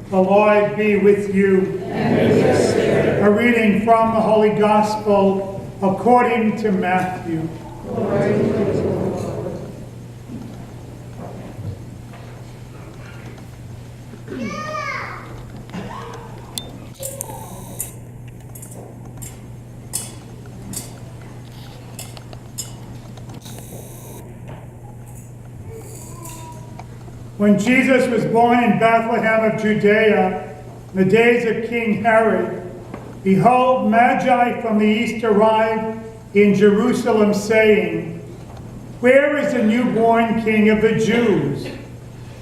The Lord be with you. And with your spirit. A reading from the Holy Gospel according to Matthew. Glory to you, Lord. When Jesus was born in Bethlehem of Judea, in the days of King Herod, behold, Magi from the east arrived in Jerusalem, saying, "Where is the newborn King of the Jews?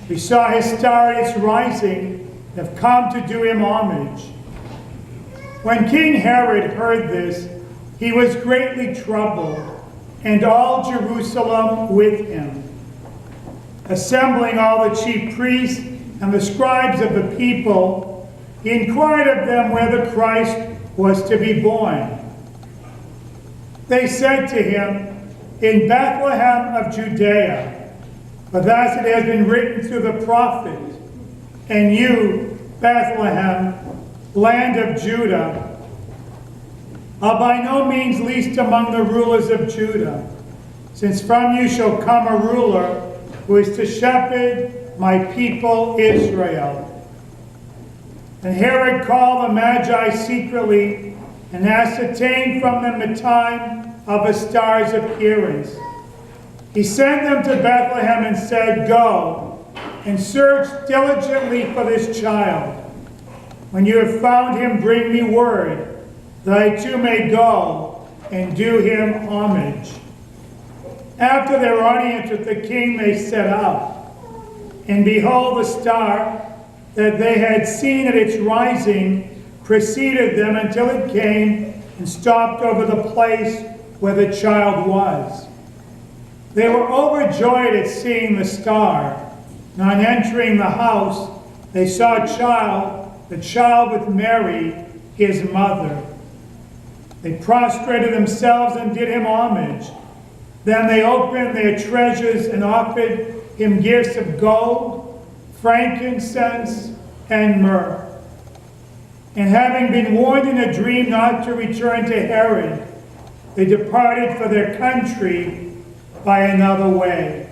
We saw his star at its rising, and have come to do him homage." When King Herod heard this, he was greatly troubled, and all Jerusalem with him. Assembling all the chief priests and the scribes of the people, he inquired of them where the Christ was to be born. They said to him, "In Bethlehem of Judea, for thus it has been written through the prophet, and you, Bethlehem, land of Judah, are by no means least among the rulers of Judah, since from you shall come a ruler who is to shepherd my people Israel." And Herod called the Magi secretly and ascertained from them the time of the star's appearance. He sent them to Bethlehem and said, "Go and search diligently for this child. When you have found him, bring me word, that I too may go and do him homage." After their audience with the king, they set out. And behold, the star that they had seen at its rising preceded them until it came and stopped over the place where the child was. They were overjoyed at seeing the star. And on entering the house, they saw the child with Mary, his mother. They prostrated themselves and did him homage. Then they opened their treasures and offered him gifts of gold, frankincense, and myrrh. And having been warned in a dream not to return to Herod, they departed for their country by another way.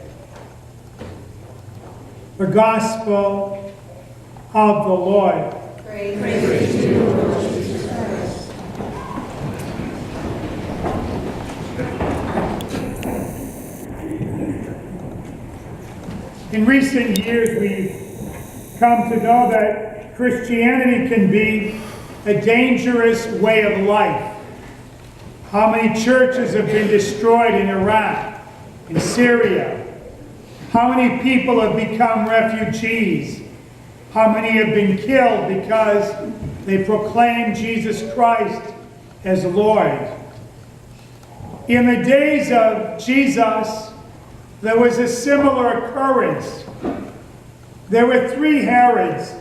The Gospel of the Lord. Praise to you, Lord Jesus Christ. In recent years, we've come to know that Christianity can be a dangerous way of life. How many churches have been destroyed in Iraq, in Syria? How many people have become refugees? How many have been killed because they proclaim Jesus Christ as Lord? In the days of Jesus, there was a similar occurrence. There were 3 Herods,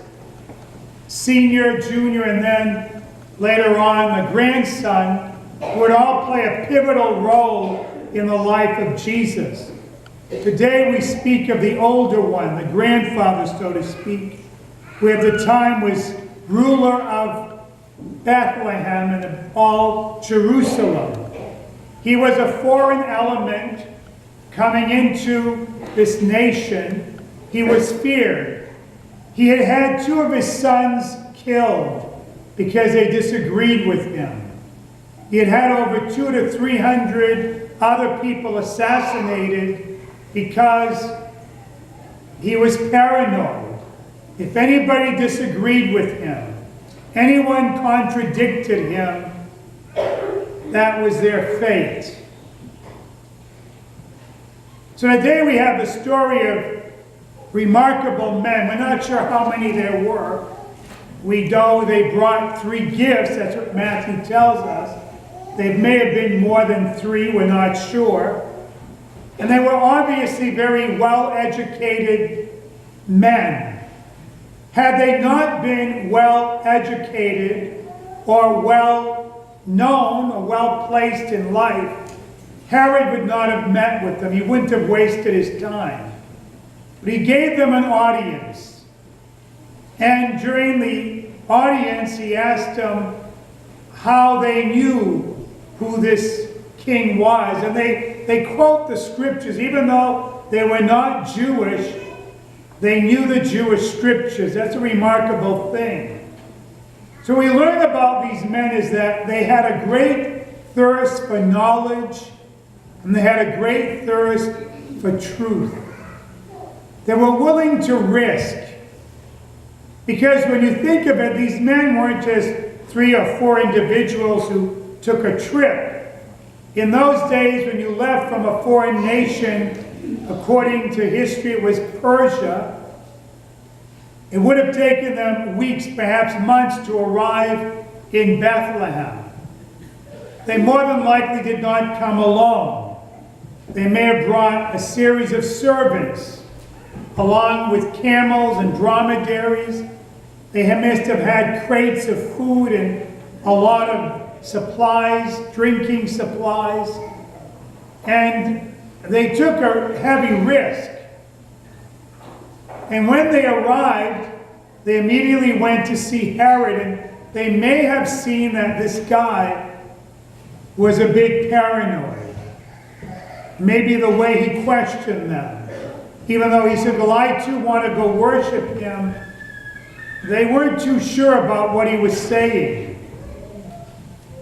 senior, junior, and then later on the grandson, who would all play a pivotal role in the life of Jesus. Today we speak of the older one, the grandfather, so to speak, who at the time was ruler of Bethlehem and of all Jerusalem. He was a foreign element coming into this nation. He was feared. He had had 2 of his sons killed because they disagreed with him. He had had over 200 to 300 other people assassinated because he was paranoid. If anybody disagreed with him, anyone contradicted him, that was their fate. So today we have the story of remarkable men. We're not sure how many there were. We know they brought 3 gifts. That's what Matthew tells us. They may have been more than 3. We're not sure. And they were obviously very well-educated men. Had they not been well-educated or well-known or well-placed in life, Herod would not have met with them. He wouldn't have wasted his time. But he gave them an audience. And during the audience, he asked them how they knew who this king was. And they quote the scriptures. Even though they were not Jewish, they knew the Jewish scriptures. That's a remarkable thing. So we learn about these men is that they had a great thirst for knowledge, and they had a great thirst for truth. They were willing to risk. Because when you think of it, these men weren't just 3 or 4 individuals who took a trip. In those days, when you left from a foreign nation, according to history, it was Persia. It would have taken them weeks, perhaps months, to arrive in Bethlehem. They more than likely did not come alone. They may have brought a series of servants, along with camels and dromedaries. They must have had crates of food and a lot of supplies, drinking supplies. And they took a heavy risk. And when they arrived, they immediately went to see Herod, and they may have seen that this guy was a bit paranoid. Maybe the way he questioned them. Even though he said, well, I too want to go worship him, they weren't too sure about what he was saying.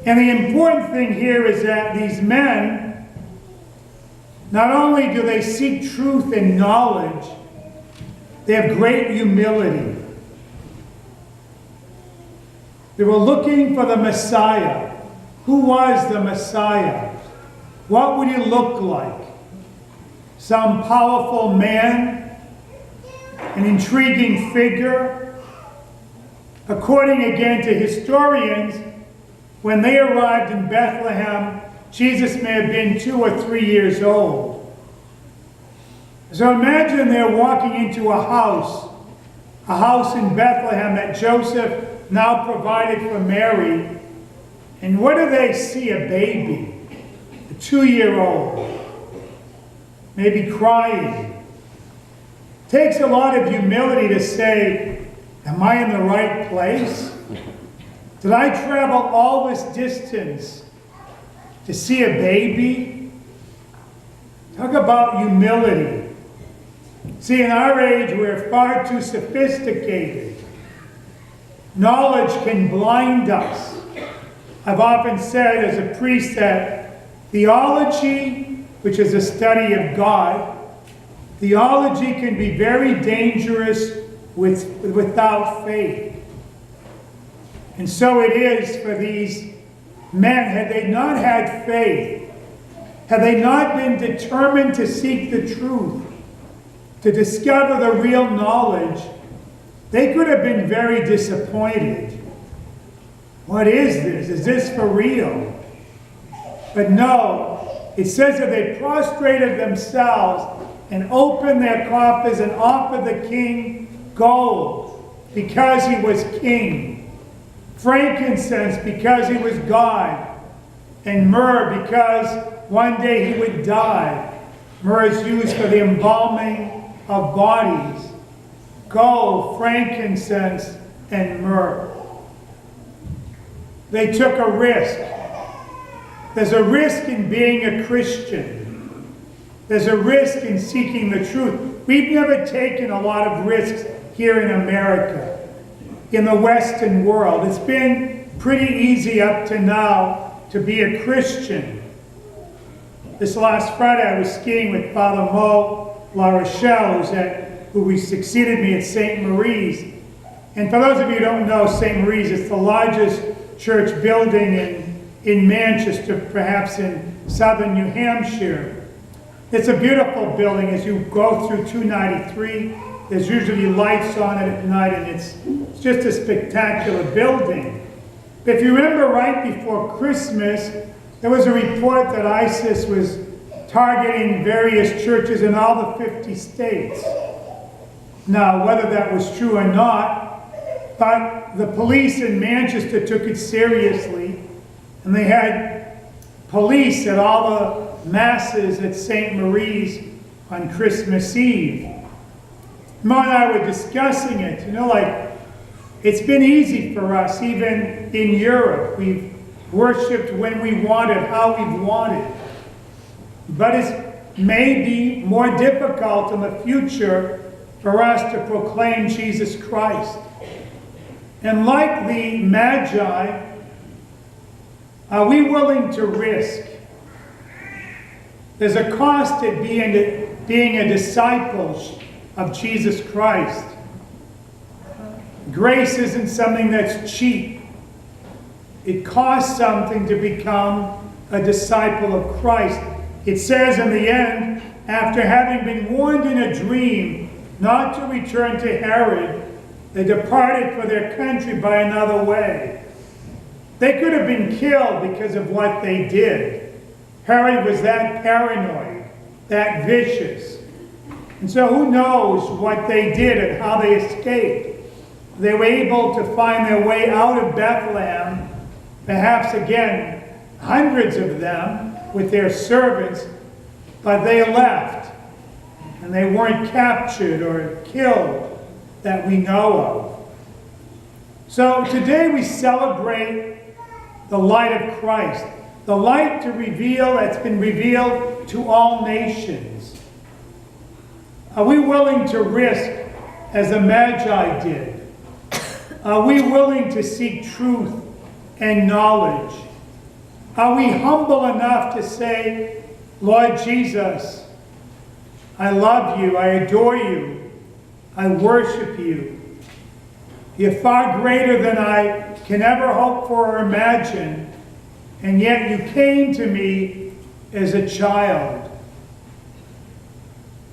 And the important thing here is that these men, not only do they seek truth and knowledge, they have great humility. They were looking for the Messiah. Who was the Messiah? What would he look like? Some powerful man? An intriguing figure? According again to historians, when they arrived in Bethlehem, Jesus may have been 2 or 3 years old. So imagine they're walking into a house in Bethlehem that Joseph now provided for Mary. And what do they see? A baby, a 2-year-old, maybe crying. It takes a lot of humility to say, am I in the right place? Did I travel all this distance to see a baby? Talk about humility. See, in our age, we're far too sophisticated. Knowledge can blind us. I've often said as a priest that theology, which is a study of God, theology can be very dangerous without faith. And so it is for these men. Had they not had faith, had they not been determined to seek the truth, to discover the real knowledge, they could have been very disappointed. What is this? Is this for real? But no, it says that they prostrated themselves and opened their coffers and offered the king gold because he was king, frankincense because he was God, and myrrh because one day he would die. Myrrh is used for the embalming of bodies. Gold, frankincense, and myrrh. They took a risk. There's a risk in being a Christian. There's a risk in seeking the truth. We've never taken a lot of risks here in America, in the Western world. It's been pretty easy up to now to be a Christian. This last Friday I was skiing with Father Mo La Rochelle, who succeeded me at St. Marie's. And for those of you who don't know, St. Marie's is the largest church building in Manchester, perhaps in southern New Hampshire. It's a beautiful building. As you go through 293, there's usually lights on it at night, and it's just a spectacular building. But if you remember, right before Christmas, there was a report that ISIS was targeting various churches in all the 50 states. Now, whether that was true or not, but the police in Manchester took it seriously, and they had police at all the masses at St. Marie's on Christmas Eve. Mo and I were discussing it, like It's been easy for us, even in Europe. We've worshipped when we wanted, how we wanted. But it may be more difficult in the future for us to proclaim Jesus Christ. And like the Magi, are we willing to risk? There's a cost to being a disciple of Jesus Christ. Grace isn't something that's cheap. It costs something to become a disciple of Christ. It says in the end, after having been warned in a dream not to return to Herod, they departed for their country by another way. They could have been killed because of what they did. Herod was that paranoid, that vicious. And so who knows what they did and how they escaped. They were able to find their way out of Bethlehem, perhaps again, hundreds of them with their servants, but they left. And they weren't captured or killed that we know of. So today we celebrate the light of Christ, the light that's been revealed to all nations. Are we willing to risk as the Magi did? Are we willing to seek truth and knowledge? Are we humble enough to say, Lord Jesus, I love you, I adore you, I worship you. You're far greater than I can ever hope for or imagine, and yet you came to me as a child.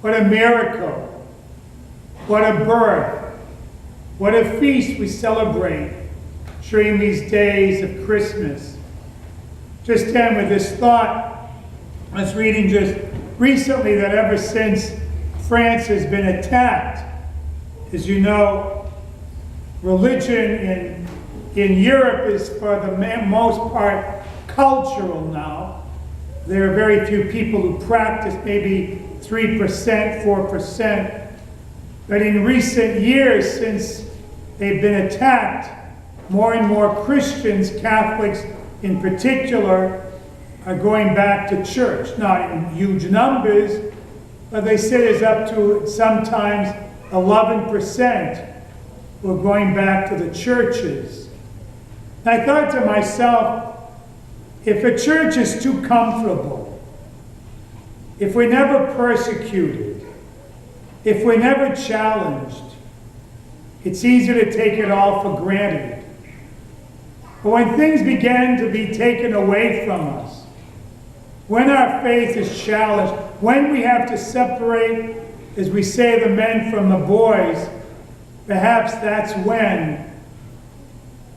What a miracle. What a birth. What a feast we celebrate during these days of Christmas. Just end with this thought. I was reading just recently that ever since France has been attacked, as you know, religion in Europe is for the most part cultural now. There are very few people who practice, maybe 3%, 4%. But in recent years, since they've been attacked, more and more Christians, Catholics in particular, are going back to church. Not in huge numbers, but they say there's up to sometimes 11% who are going back to the churches. And I thought to myself, if a church is too comfortable, if we're never persecuted, if we're never challenged, it's easy to take it all for granted. But when things begin to be taken away from us, when our faith is challenged, when we have to separate, as we say, the men from the boys, perhaps that's when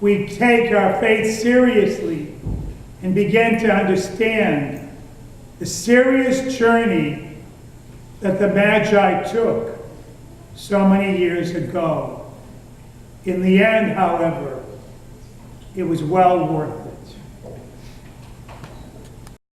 we take our faith seriously and begin to understand the serious journey that the Magi took so many years ago. In the end, however, it was well worth it.